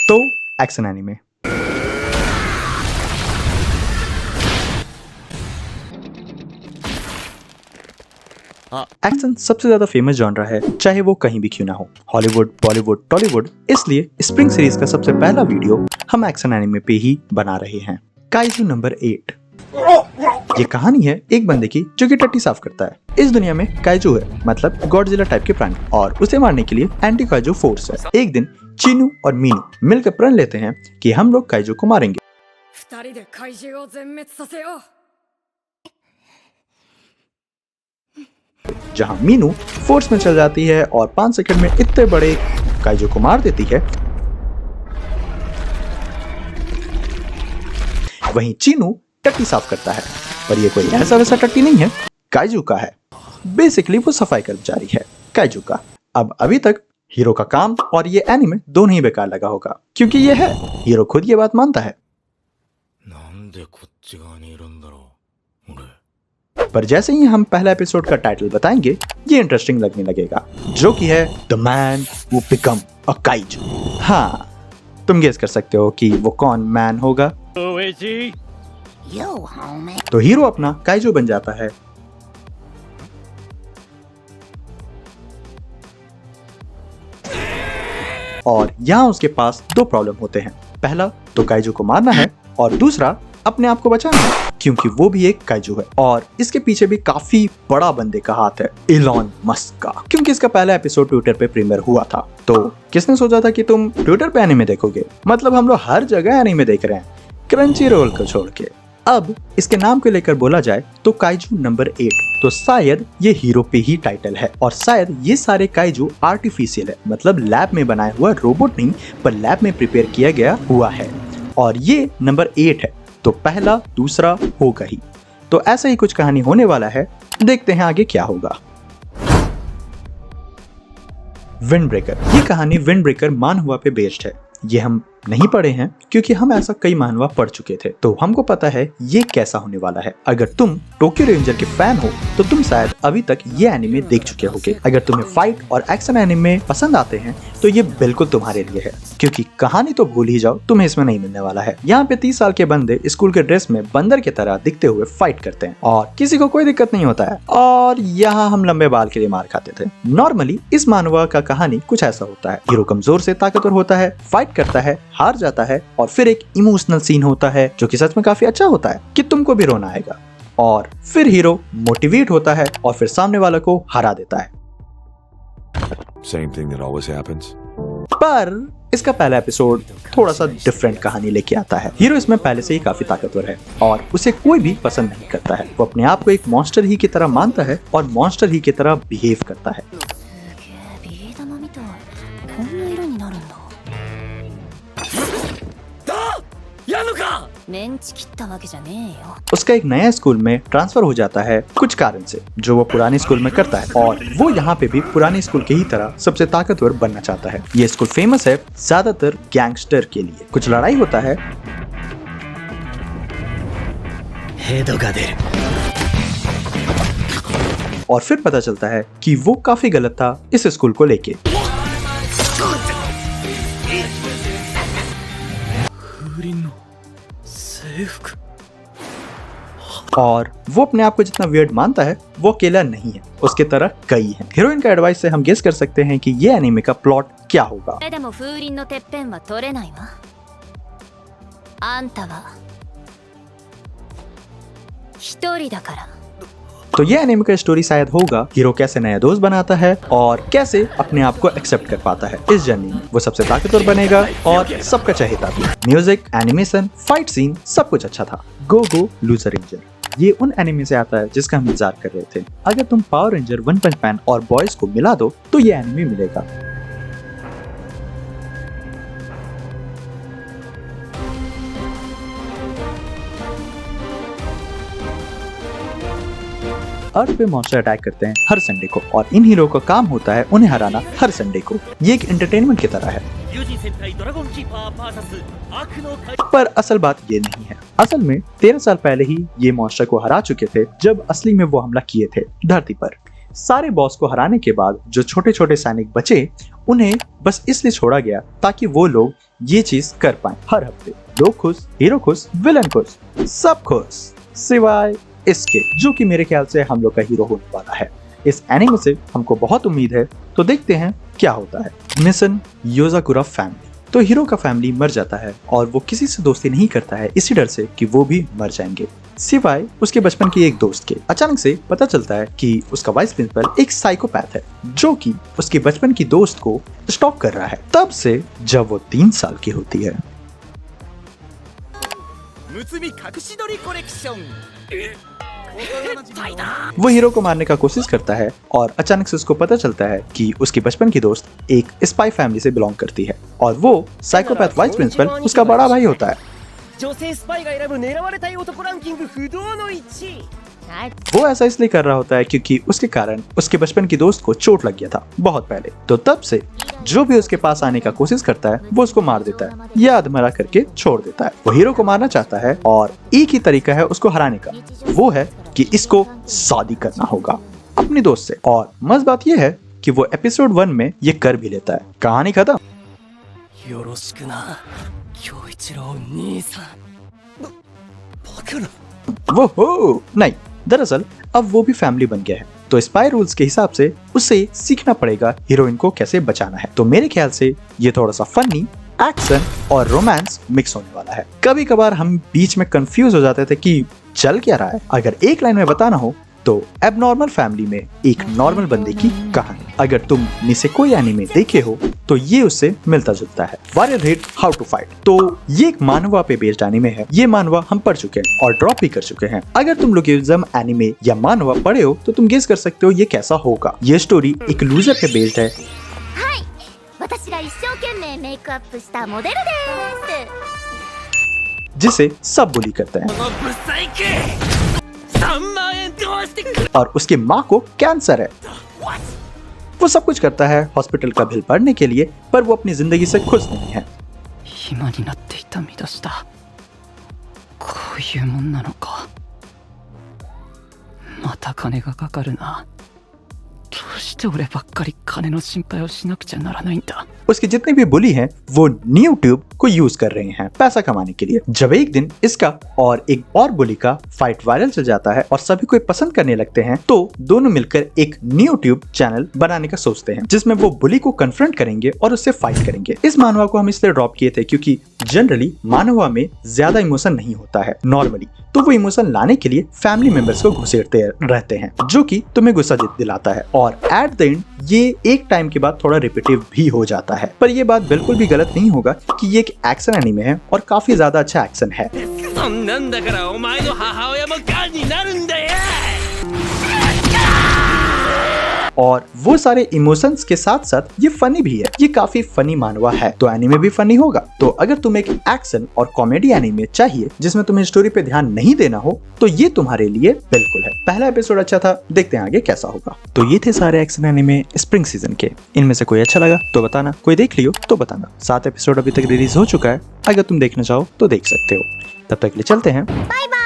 तो action anime. Action सबसे ज्यादा फेमस जॉनरा है, चाहे वो कहीं भी क्यों ना हो, हॉलीवुड, बॉलीवुड, टॉलीवुड। इसलिए स्प्रिंग सीरीज का सबसे पहला वीडियो हम एक्शन एनीमे पे ही बना रहे हैं। Kaiju number 8। ये कहानी है एक बंदे की जो कि टट्टी साफ करता है। इस दुनिया में काइजू है, मतलब गॉडजिला टाइप के प्राणी, और उसे मारने के लिए एंटी काइजू फोर्स है। एक दिन चीनू और मीनू मिलकर प्रण लेते हैं कि हम लोग काइजू को मारेंगे। जहां मीनू फोर्स में चल जाती है और 5 सेकंड में इतने बड़े काइजू को मार देती है। वहीं चीनू टट्टी साफ करता है, पर ये कोई ऐसा वैसा टट्टी नहीं है, काइजू का है। बेसिकली वो सफाई कर्मचारी है काइजू का। अब अभी तक हीरो का काम और ये एनीमे दोनों ही बेकार लगा होगा, क्योंकि ये है, हीरो खुद ये बात मानता है। पर जैसे ही हम पहला एपिसोड का टाइटल बताएंगे, ये इंटरेस्टिंग लगने लगेगा, जो कि है the man who become a kaiju. हाँ, तुम गेस कर सकते हो कि वो कौन मैन होगा। तो हीरो अपना काइजू बन जाता है और यहाँ उसके पास 2 प्रॉब्लम होते हैं। पहला तो काइजू को मारना है और दूसरा अपने आप को बचाना है, क्योंकि वो भी एक काइजू है और इसके पीछे भी काफी बड़ा बंदे का हाथ है, इलॉन मस्क का। क्योंकि इसका पहला एपिसोड ट्विटर पे प्रीमियर हुआ था, तो किसने सोचा था कि तुम ट्विटर पे एनीमे देखोगे? मतलब हम लोग हर जगह एनीमे देख रहे हैं, क्रंची रोल को छोड़ के। अब इसके नाम को लेकर बोला जाए तो काइजू नंबर 8, तो शायद ये हीरो पे ही टाइटल है और शायद ये सारे काइजू आर्टिफिशियल है, मतलब लैब में बनाया हुआ रोबोट नहीं, पर लैब में प्रिपेयर किया गया हुआ है। और ये नंबर 8 है, तो पहला दूसरा होगा ही। तो ऐसा ही कुछ कहानी होने वाला है, देखते हैं आगे क्या होगा। विंड ब्रेकर, ये कहानी विंड ब्रेकर मानहुआ पे बेस्ड है। ये हम नहीं पढ़े हैं क्योंकि हम ऐसा कई मानवा पढ़ चुके थे, तो हमको पता है ये कैसा होने वाला है। अगर तुम टोक्यो रेंजर के फैन हो तो तुम शायद अभी तक ये एनीमे देख चुके होगे। अगर तुम्हें फाइट और एक्शन एनीमे पसंद आते हैं तो ये बिल्कुल तुम्हारे लिए है, क्योंकि कहानी तो भूल ही जाओ, तुम्हें इसमें नहीं मिलने वाला है। यहाँ पे 30 साल के बंदे स्कूल के ड्रेस में बंदर की तरह दिखते हुए फाइट करते हैं और किसी को कोई दिक्कत नहीं होता है। और यहाँ हम लंबे बाल के लिए मार खाते थे। नॉर्मली इस मानवा का कहानी कुछ ऐसा होता है, हीरो कमजोर से ताकतवर होता है, फाइट करता है, हार जाता है और फिर एक इमोशनल सीन होता है जो कि सच में काफी अच्छा होता है कि तुमको भी रोना आएगा। और फिर हीरो मोटिवेट होता है और फिर सामने वाला को हरा देता है। Same thing that always happens. पर इसका पहला एपिसोड थोड़ा सा डिफरेंट कहानी लेके आता है। हीरो इसमें पहले से ही काफी ताकतवर है और उसे कोई भी पसंद नहीं करता है। वो अपने आप को एक मॉन्स्टर ही की तरह मानता है और मॉन्स्टर ही की तरह बिहेव करता है। उसका एक नया स्कूल में ट्रांसफर हो जाता है कुछ कारण से, जो वो पुराने स्कूल में करता है, और वो यहाँ पे भी पुराने स्कूल के ही तरह सबसे ताकतवर बनना चाहता है। ये स्कूल फेमस है ज्यादातर गैंगस्टर के लिए। कुछ लड़ाई होता है और फिर पता चलता है कि वो काफी गलत था इस स्कूल को लेके। और वो अपने आप को जितना वियर्ड मानता है, वो अकेला नहीं है, उसके तरह कई हैं। हीरोइन का एडवाइस से हम गेस कर सकते हैं कि ये एनीमे का प्लॉट क्या होगा। तो ये एनीमे का स्टोरी शायद होगा हीरो कैसे नया दोस्त बनाता है और कैसे अपने आप को एक्सेप्ट कर पाता है। इस जर्नी में वो सबसे ताकतवर बनेगा और सबका चहेता भी। म्यूजिक, एनिमेशन, फाइट सीन सब कुछ अच्छा था। गो गो लूजर रेंजर, ये उन एनीमे से आता है जिसका हम इंतजार कर रहे थे। अगर तुम पावर रेंजर, वन पंच मैन और बॉयज को मिला दो तो ये एनीमे मिलेगा। अर्थ पे मॉन्स्टर अटैक करते हैं हर संडे को और इन हीरो का काम होता है उन्हें हराना हर संडे को। ये एक एंटरटेनमेंट की तरह है। पर असल बात ये नहीं है। असल में 13 साल पहले ही ये मॉन्स्टर को हरा चुके थे जब असली में वो हमला किए थे धरती पर। सारे बॉस को हराने के बाद जो छोटे छोटे सैनिक बचे उन्हें बस इसलिए छोड़ा गया ताकि वो लोग ये चीज कर पाएं। हर हफ्ते लोग खुश, हीरो खुश, विलन खुश, सब खुश सिवाय इसके, जो कि मेरे ख्याल से हम लोग का हीरो होने वाला है। इस एनिमे से हमको बहुत उम्मीद है, तो देखते हैं क्या होता है। Mission Yozakura family. तो हीरो का फैमिली मर जाता है और वो किसी से दोस्ती नहीं करता है इसी डर से कि वो भी मर जाएंगे, सिवाय उसके बचपन के एक दोस्त के। अचानक से पता चलता है कि उसका वाइस प्रिंसिपल एक साइकोपैथ है जो कि उसके बचपन की दोस्त को स्टॉक कर रहा है तब से जब वो 3 साल की होती है। वो हीरो को मारने का कोशिश करता है और अचानक से उसको पता चलता है कि उसकी बचपन की दोस्त एक स्पाई फैमिली से बिलोंग करती है और वो साइकोपैथ वाइस प्रिंसिपल उसका बड़ा भाई होता है। वो ऐसा इसलिए कर रहा होता है क्योंकि उसके कारण उसके बचपन की दोस्त को चोट लग गया था बहुत पहले, तो तब से जो भी उसके पास आने का कोशिश करता है वो उसको मार देता है या अधमरा करके छोड़ देता है। वो हीरो को मारना चाहता है और एक ही तरीका है उसको हराने का, वो है कि इसको शादी करना होगा अपनी दोस्त से। और मस्त बात यह है कि वो एपिसोड 1 में ये कर भी लेता है। कहानी खत्म। वो हो नहीं, दरअसल अब वो भी फैमिली बन गया है, तो स्पाई रूल्स के हिसाब से उसे सीखना पड़ेगा हीरोइन को कैसे बचाना है। तो मेरे ख्याल से ये थोड़ा सा फनी, एक्शन और रोमांस मिक्स होने वाला है। कभी कभार हम बीच में कंफ्यूज हो जाते थे कि चल क्या रहा है। अगर एक लाइन में बताना हो तो एबनॉर्मल फैमिली में एक नॉर्मल बंदे की कहानी। अगर तुम निसेकोई एनीमे देखे हो तो ये उससे मिलता जुलता है। Warrior hit how to fight, तो ये एक मानवा पे बेस्ड एनीमे है। ये मानवा हम पढ़ चुके हैं और ड्रॉप भी कर चुके हैं। अगर तुम लोगिज्म एनीमे या मानवा पढ़े हो तो तुम गेस कर सकते हो ये कैसा होगा। ये स्टोरी एक लूजर पे बेस्ड है जिसे सब बुली करते हैं और उसकी माँ को कैंसर है। वो सब कुछ करता है हॉस्पिटल का बिल भरने के लिए, पर वो अपनी जिंदगी से खुश नहीं है। उसके जितने भी बुली हैं वो न्यू ट्यूब को यूज कर रहे हैं पैसा कमाने के लिए। जब एक दिन इसका और एक और बुली का फाइट वायरल चल जाता है और सभी को पसंद करने लगते हैं, तो दोनों मिलकर एक न्यू ट्यूब चैनल बनाने का सोचते हैं जिसमें वो बुली को कन्फ्रंट करेंगे और उससे फाइट करेंगे। इस मानवा को हम इसलिए ड्रॉप किए थे क्योंकि जनरली मानवा में ज्यादा इमोशन नहीं होता है नॉर्मली, तो वो इमोशन लाने के लिए फैमिली मेंबर्स को घुसेड़ते रहते हैं जो कि तुम्हें गुस्सा दिलाता है और एट द एंड ये एक टाइम के बाद थोड़ा रिपीटिव भी हो जाता है। पर ये बात बिल्कुल भी गलत नहीं होगा कि ये एक एक्शन एनीमे है और काफी ज्यादा अच्छा एक्शन है। और वो सारे इमोशंस के साथ साथ ये फनी भी है। ये काफी फनी मानवा है तो एनीमे भी फनी होगा। तो अगर तुम्हें एक एक्शन और कॉमेडी एनीमे चाहिए जिसमें तुम्हें स्टोरी पे ध्यान नहीं देना हो तो ये तुम्हारे लिए बिल्कुल है। पहला एपिसोड अच्छा था, देखते हैं आगे कैसा होगा। तो ये थे सारे एक्शन एनीमे स्प्रिंग सीजन के। इनमें से कोई अच्छा लगा तो बताना, कोई देख लियो तो बताना। 7 एपिसोड अभी तक रिलीज हो चुका है, अगर तुम देखना चाहो तो देख सकते हो। तब तक के लिए चलते हैं, बाय बाय।